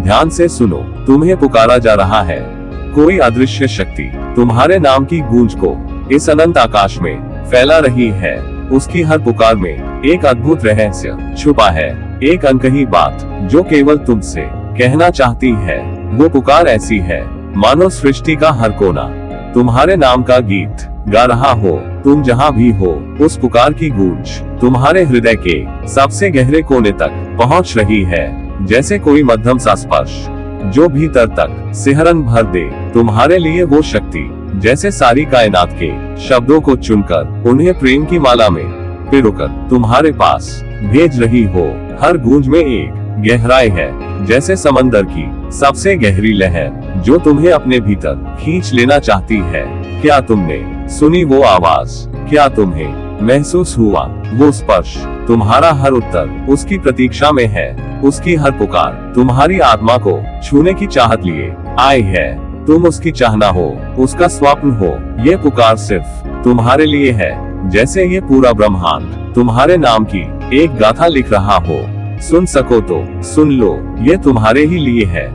ध्यान से सुनो, तुम्हें पुकारा जा रहा है। कोई अदृश्य शक्ति तुम्हारे नाम की गूंज को इस अनंत आकाश में फैला रही है। उसकी हर पुकार में एक अद्भुत रहस्य छुपा है, एक अनकही बात जो केवल तुमसे कहना चाहती है। वो पुकार ऐसी है मानो सृष्टि का हर कोना तुम्हारे नाम का गीत गा रहा हो। तुम जहाँ भी हो, उस पुकार की गूंज तुम्हारे हृदय के सबसे गहरे कोने तक पहुँच रही है, जैसे कोई मध्यम सा स्पर्श जो भीतर तक सिहरन भर दे। तुम्हारे लिए वो शक्ति जैसे सारी कायनात के शब्दों को चुनकर उन्हें प्रेम की माला में पिरोकर तुम्हारे पास भेज रही हो। हर गूंज में एक गहराई है, जैसे समंदर की सबसे गहरी लहर जो तुम्हें अपने भीतर खींच लेना चाहती है। क्या तुमने सुनी वो आवाज? क्या तुम्हें महसूस हुआ वो स्पर्श? तुम्हारा हर उत्तर उसकी प्रतीक्षा में है। उसकी हर पुकार तुम्हारी आत्मा को छूने की चाहत लिए आई है। तुम उसकी चाहना हो, उसका स्वप्न हो। ये पुकार सिर्फ तुम्हारे लिए है, जैसे ये पूरा ब्रह्मांड तुम्हारे नाम की एक गाथा लिख रहा हो। सुन सको तो सुन लो, ये तुम्हारे ही लिए है।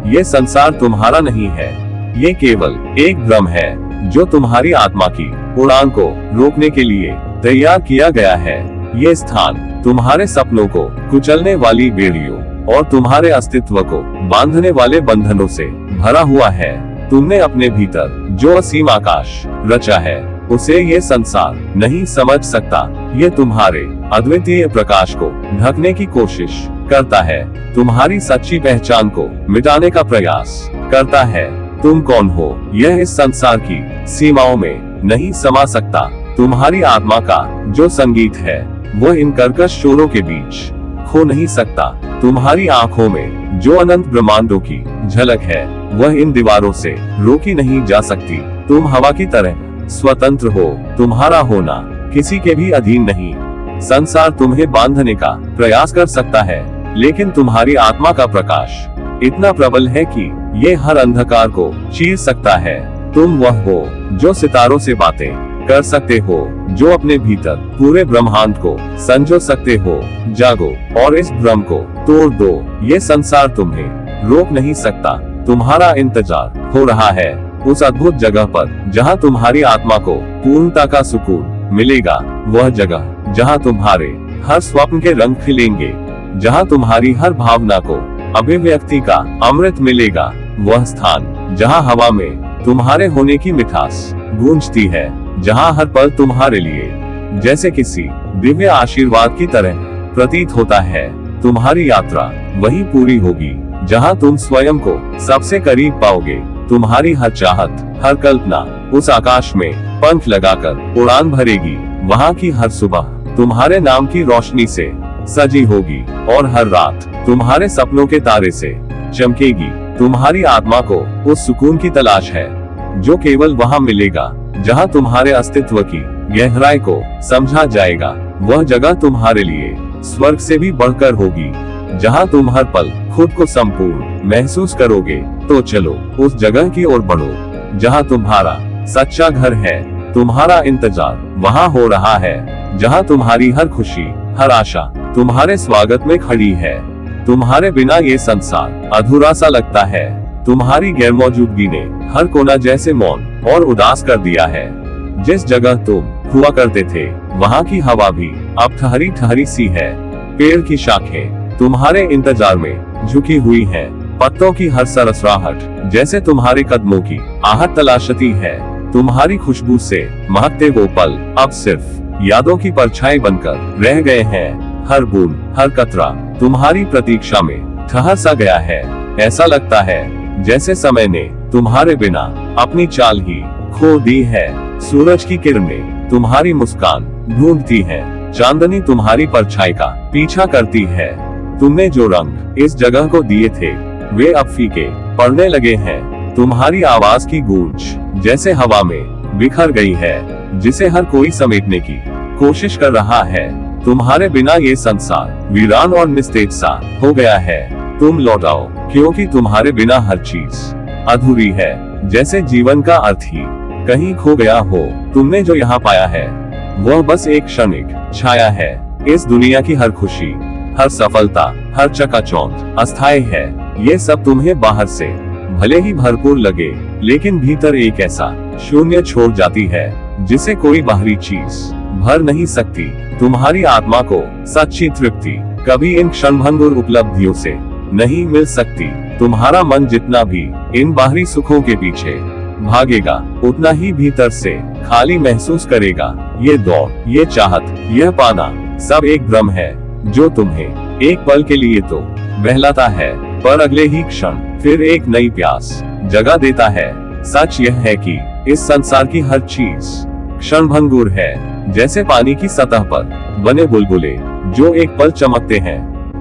ये संसार तुम्हारा नहीं है, ये केवल एक भ्रम है जो तुम्हारी आत्मा की उड़ान को रोकने के लिए तैयार किया गया है। ये स्थान तुम्हारे सपनों को कुचलने वाली बेड़ियों और तुम्हारे अस्तित्व को बांधने वाले बंधनों से भरा हुआ है। तुमने अपने भीतर जो असीम आकाश रचा है, उसे ये संसार नहीं समझ सकता। ये तुम्हारे अद्वितीय प्रकाश को ढकने की कोशिश करता है, तुम्हारी सच्ची पहचान को मिटाने का प्रयास करता है। तुम कौन हो, यह इस संसार की सीमाओं में नहीं समा सकता। तुम्हारी आत्मा का जो संगीत है, वो इन कर्कश शोरों के बीच खो नहीं सकता। तुम्हारी आंखों में जो अनंत ब्रह्मांडों की झलक है, वह इन दीवारों से रोकी नहीं जा सकती। तुम हवा की तरह स्वतंत्र हो, तुम्हारा होना किसी के भी अधीन नहीं। संसार तुम्हें बांधने का प्रयास कर सकता है, लेकिन तुम्हारी आत्मा का प्रकाश इतना प्रबल है कि ये हर अंधकार को चीर सकता है। तुम वह हो जो सितारों से बातें कर सकते हो, जो अपने भीतर पूरे ब्रह्मांड को संजो सकते हो। जागो और इस भ्रम को तोड़ दो। ये संसार तुम्हें रोक नहीं सकता। तुम्हारा इंतजार हो रहा है उस अद्भुत जगह पर, जहां तुम्हारी आत्मा को पूर्णता का सुकून मिलेगा। वह जगह जहां तुम्हारे हर स्वप्न के रंग खिलेंगे, जहां तुम्हारी हर भावना को अभिव्यक्ति का अमृत मिलेगा। वह स्थान जहां हवा में तुम्हारे होने की मिठास गूंजती है, जहां हर पल तुम्हारे लिए जैसे किसी दिव्य आशीर्वाद की तरह प्रतीत होता है। तुम्हारी यात्रा वही पूरी होगी जहां तुम स्वयं को सबसे करीब पाओगे। तुम्हारी हर चाहत, हर कल्पना उस आकाश में पंख लगाकर उड़ान भरेगी। वहां की हर सुबह तुम्हारे नाम की रोशनी से सजी होगी और हर रात तुम्हारे सपनों के तारे से चमकेगी। तुम्हारी आत्मा को उस सुकून की तलाश है जो केवल वहां मिलेगा जहां तुम्हारे अस्तित्व की गहराई को समझा जाएगा। वह जगह तुम्हारे लिए स्वर्ग से भी बढ़कर होगी, जहां तुम हर पल खुद को संपूर्ण महसूस करोगे। तो चलो उस जगह की ओर बढ़ो जहां तुम्हारा सच्चा घर है। तुम्हारा इंतजार वहां हो रहा है, जहां तुम्हारी हर खुशी, हर आशा तुम्हारे स्वागत में खड़ी है। तुम्हारे बिना ये संसार अधूरा सा लगता है। तुम्हारी गैरमौजूदगी ने हर कोना जैसे मौन और उदास कर दिया है। जिस जगह तुम हुआ करते थे, वहाँ की हवा भी अब ठहरी ठहरी सी है। पेड़ की शाखें तुम्हारे इंतजार में झुकी हुई हैं। पत्तों की हर सरसराहट जैसे तुम्हारे कदमों की आहट तलाशती है। तुम्हारी खुशबू से महकते वो पल अब सिर्फ यादों की परछाई बनकर रह गए हैं। हर बूंद, हर कतरा तुम्हारी प्रतीक्षा में ठहर सा गया है। ऐसा लगता है जैसे समय ने तुम्हारे बिना अपनी चाल ही खो दी है। सूरज की किरणें तुम्हारी मुस्कान ढूंढती हैं। चांदनी तुम्हारी परछाई का पीछा करती है। तुमने जो रंग इस जगह को दिए थे, वे अब फीके पड़ने लगे हैं। तुम्हारी आवाज की गूंज जैसे हवा में बिखर गई है, जिसे हर कोई समेटने की कोशिश कर रहा है। तुम्हारे बिना ये संसार वीरान और निस्तेज सा हो गया है। तुम लौट आओ, क्योंकि तुम्हारे बिना हर चीज अधूरी है, जैसे जीवन का अर्थ ही कहीं खो गया हो। तुमने जो यहाँ पाया है, वह बस एक क्षणिक छाया है। इस दुनिया की हर खुशी, हर सफलता, हर चकाचौंध अस्थायी है। ये सब तुम्हें बाहर से भले ही भरपूर लगे, लेकिन भीतर एक ऐसा शून्य छोड़ जाती है जिसे कोई बाहरी चीज भर नहीं सकती। तुम्हारी आत्मा को सच्ची तृप्ति कभी इन क्षणभंगुर उपलब्धियों से नहीं मिल सकती। तुम्हारा मन जितना भी इन बाहरी सुखों के पीछे भागेगा, उतना ही भीतर से खाली महसूस करेगा। ये दौड़, ये चाहत, यह पाना सब एक भ्रम है जो तुम्हें एक पल के लिए तो बहलाता है, पर अगले ही क्षण फिर एक नई प्यास जगा देता है। सच यह है कि इस संसार की हर चीज क्षणभंगुर है, जैसे पानी की सतह पर बने बुलबुले जो एक पल चमकते हैं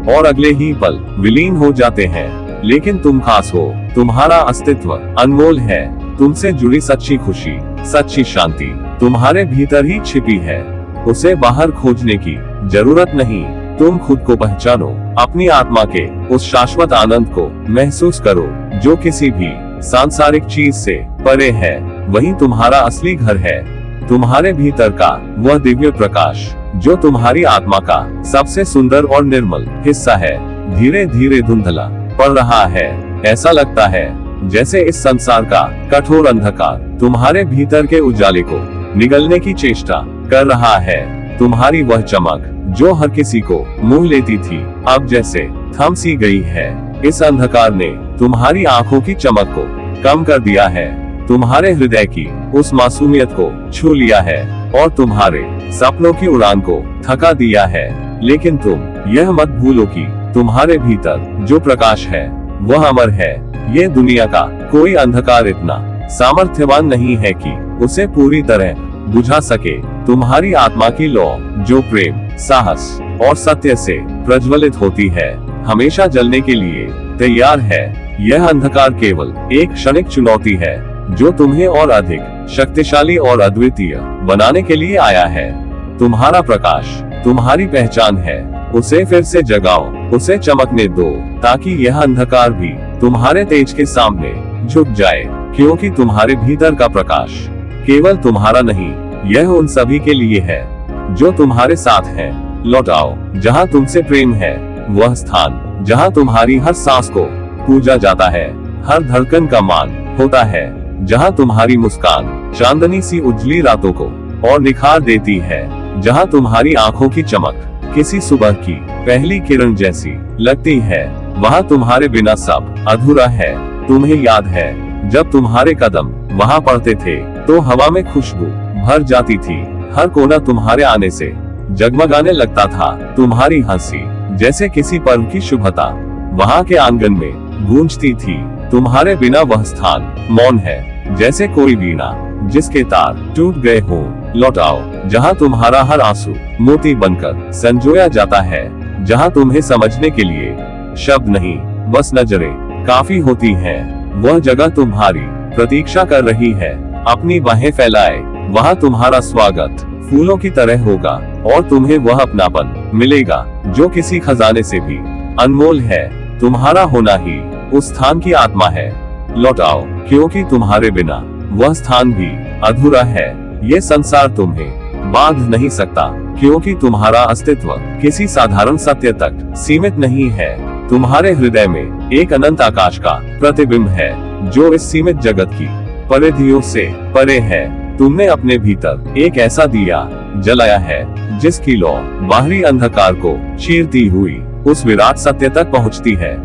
और अगले ही पल विलीन हो जाते हैं। लेकिन तुम खास हो, तुम्हारा अस्तित्व अनमोल है। तुमसे जुड़ी सच्ची खुशी, सच्ची शांति तुम्हारे भीतर ही छिपी है। उसे बाहर खोजने की जरूरत नहीं। तुम खुद को पहचानो, अपनी आत्मा के उस शाश्वत आनंद को महसूस करो जो किसी भी सांसारिक चीज से परे है। वही तुम्हारा असली घर है, तुम्हारे भीतर का वह दिव्य प्रकाश जो तुम्हारी आत्मा का सबसे सुंदर और निर्मल हिस्सा है। धीरे धीरे धुंधला पड़ रहा है। ऐसा लगता है जैसे इस संसार का कठोर अंधकार तुम्हारे भीतर के उजाले को निगलने की चेष्टा कर रहा है। तुम्हारी वह चमक जो हर किसी को मोह लेती थी, अब जैसे थम सी गई है। इस अंधकार ने तुम्हारी आंखों की चमक को कम कर दिया है, तुम्हारे हृदय की उस मासूमियत को छू लिया है और तुम्हारे सपनों की उड़ान को थका दिया है। लेकिन तुम यह मत भूलो कि तुम्हारे भीतर जो प्रकाश है वह अमर है। ये दुनिया का कोई अंधकार इतना सामर्थ्यवान नहीं है कि उसे पूरी तरह बुझा सके। तुम्हारी आत्मा की लौ जो प्रेम, साहस और सत्य से प्रज्वलित होती है, हमेशा जलने के लिए तैयार है। यह अंधकार केवल एक क्षणिक चुनौती है जो तुम्हें और अधिक शक्तिशाली और अद्वितीय बनाने के लिए आया है। तुम्हारा प्रकाश तुम्हारी पहचान है, उसे फिर से जगाओ, उसे चमकने दो ताकि यह अंधकार भी तुम्हारे तेज के सामने झुक जाए। क्योंकि तुम्हारे भीतर का प्रकाश केवल तुम्हारा नहीं, यह उन सभी के लिए है जो तुम्हारे साथ हैं। लौटाओ जहां तुमसे प्रेम है, वह स्थान जहां तुम्हारी हर सांस को पूजा जाता है, हर धड़कन का मान होता है, जहां तुम्हारी मुस्कान चांदनी सी उजली रातों को और निखार देती है, जहां तुम्हारी आंखों की चमक किसी सुबह की पहली किरण जैसी लगती है। वहां तुम्हारे बिना सब अधूरा है। तुम्हें याद है जब तुम्हारे कदम वहां पड़ते थे तो हवा में खुशबू भर जाती थी, हर कोना तुम्हारे आने से जगमगाने लगता था। तुम्हारी हंसी जैसे किसी पर्व की शुभता वहां के आंगन में गूंजती थी। तुम्हारे बिना वह स्थान मौन है, जैसे कोई वीणा जिसके तार टूट गए हों। लौटाओ जहां तुम्हारा हर आंसू मोती बनकर संजोया जाता है, जहां तुम्हें समझने के लिए शब्द नहीं, बस नजरें काफी होती हैं। वह जगह तुम्हारी प्रतीक्षा कर रही है। अपनी बाहें फैलाए, वहां तुम्हारा स्वागत फूलों की तरह होगा और तुम्हें वह अपनापन मिलेगा जो किसी खजाने से भी अनमोल है। तुम्हारा होना ही उस स्थान की आत्मा है। लौटाओ क्योंकि तुम्हारे बिना वह स्थान भी अधूरा है। ये संसार तुम्हें बांध नहीं सकता, क्योंकि तुम्हारा अस्तित्व किसी साधारण सत्य तक सीमित नहीं है। तुम्हारे हृदय में एक अनंत आकाश का प्रतिबिंब है जो इस सीमित जगत की परिधियों से परे है। तुमने अपने भीतर एक ऐसा दिया जलाया है जिसकी लौ बाहरी अंधकार को चीरती हुई उस विराट सत्य तक पहुंचती है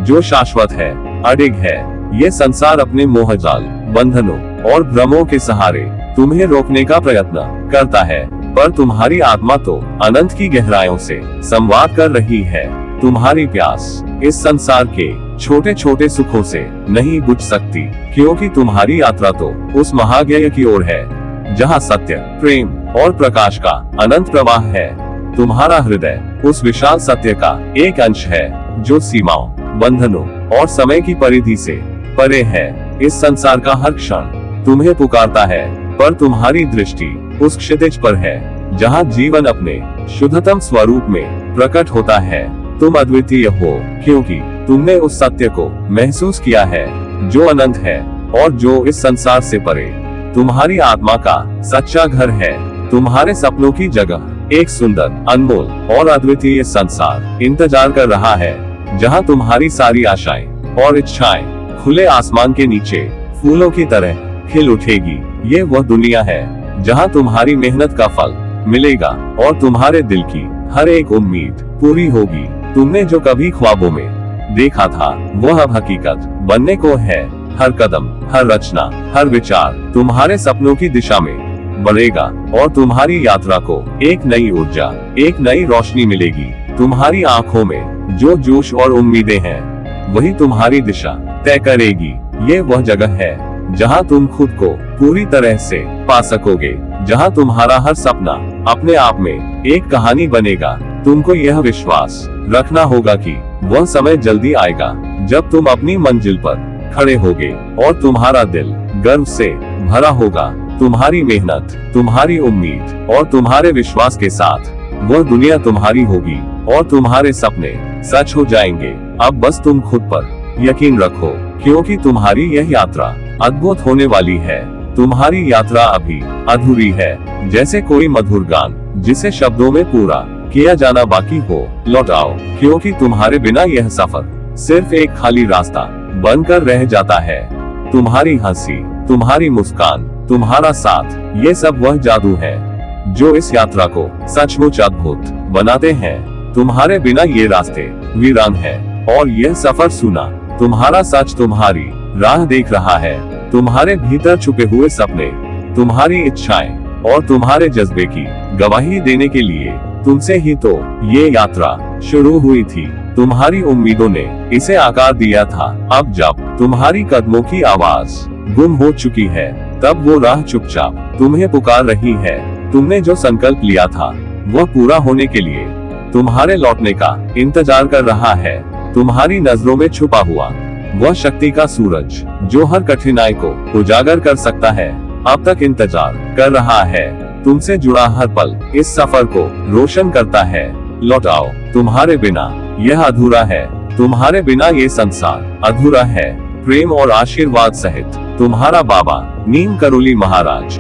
जो शाश्वत है, अडिग है। ये संसार अपने मोहजाल, बंधनों और भ्रमों के सहारे तुम्हें रोकने का प्रयत्न करता है, पर तुम्हारी आत्मा तो अनंत की गहराइयों से संवाद कर रही है। तुम्हारी प्यास इस संसार के छोटे छोटे सुखों से नहीं बुझ सकती, क्योंकि तुम्हारी यात्रा तो उस महाज्ञेय की ओर है जहां सत्य, प्रेम और प्रकाश का अनंत प्रवाह है। तुम्हारा हृदय उस विशाल सत्य का एक अंश है जो सीमाओं, बंधनों और समय की परिधि से परे है। इस संसार का हर क्षण तुम्हें पुकारता है, पर तुम्हारी दृष्टि उस क्षितिज पर है जहां जीवन अपने शुद्धतम स्वरूप में प्रकट होता है। तुम अद्वितीय हो क्योंकि तुमने उस सत्य को महसूस किया है जो अनंत है और जो इस संसार से परे तुम्हारी आत्मा का सच्चा घर है। तुम्हारे सपनों की जगह एक सुंदर, अनमोल और अद्वितीय संसार इंतजार कर रहा है, जहां तुम्हारी सारी आशाएं और इच्छाएं खुले आसमान के नीचे फूलों की तरह खिल उठेगी। ये वह दुनिया है जहां तुम्हारी मेहनत का फल मिलेगा और तुम्हारे दिल की हर एक उम्मीद पूरी होगी। तुमने जो कभी ख्वाबों में देखा था वह अब हकीकत बनने को है। हर कदम, हर रचना, हर विचार तुम्हारे सपनों की दिशा में बढ़ेगा और तुम्हारी यात्रा को एक नई ऊर्जा, एक नई रोशनी मिलेगी। तुम्हारी आंखों में जो जोश और उम्मीदें हैं वही तुम्हारी दिशा तय करेगी। ये वह जगह है जहां तुम खुद को पूरी तरह से पा सकोगे, जहां तुम्हारा हर सपना अपने आप में एक कहानी बनेगा। तुमको यह विश्वास रखना होगा कि वह समय जल्दी आएगा जब तुम अपनी मंजिल पर खड़े होगे और तुम्हारा दिल गर्व से भरा होगा। तुम्हारी मेहनत, तुम्हारी उम्मीद और तुम्हारे विश्वास के साथ वह दुनिया तुम्हारी होगी और तुम्हारे सपने सच हो जाएंगे। अब बस तुम खुद पर यकीन रखो, क्योंकि तुम्हारी यह यात्रा अद्भुत होने वाली है। तुम्हारी यात्रा अभी अधूरी है, जैसे कोई मधुर गान जिसे शब्दों में पूरा किया जाना बाकी हो। लौट आओ, क्योंकि तुम्हारे बिना यह सफर सिर्फ एक खाली रास्ता बनकर रह जाता है। तुम्हारी हंसी, तुम्हारी मुस्कान, तुम्हारा साथ, ये सब वह जादू है जो इस यात्रा को सचमुच अद्भुत बनाते हैं। तुम्हारे बिना ये रास्ते वीरान है और यह सफर सुना। तुम्हारा सच तुम्हारी राह देख रहा है। तुम्हारे भीतर छुपे हुए सपने, तुम्हारी इच्छाएं और तुम्हारे जज्बे की गवाही देने के लिए तुमसे ही तो ये यात्रा शुरू हुई थी। तुम्हारी उम्मीदों ने इसे आकार दिया था। अब जब तुम्हारी कदमों की आवाज गुम हो चुकी है, तब वो राह चुपचाप तुम्हें पुकार रही है। तुमने जो संकल्प लिया था वह पूरा होने के लिए तुम्हारे लौटने का इंतजार कर रहा है। तुम्हारी नजरों में छुपा हुआ वह शक्ति का सूरज जो हर कठिनाई को उजागर कर सकता है, अब तक इंतजार कर रहा है। तुमसे जुड़ा हर पल इस सफर को रोशन करता है। लौट आओ, तुम्हारे बिना यह अधूरा है। तुम्हारे बिना ये संसार अधूरा है। प्रेम और आशीर्वाद सहित तुम्हारा बाबा नीम करोली महाराज।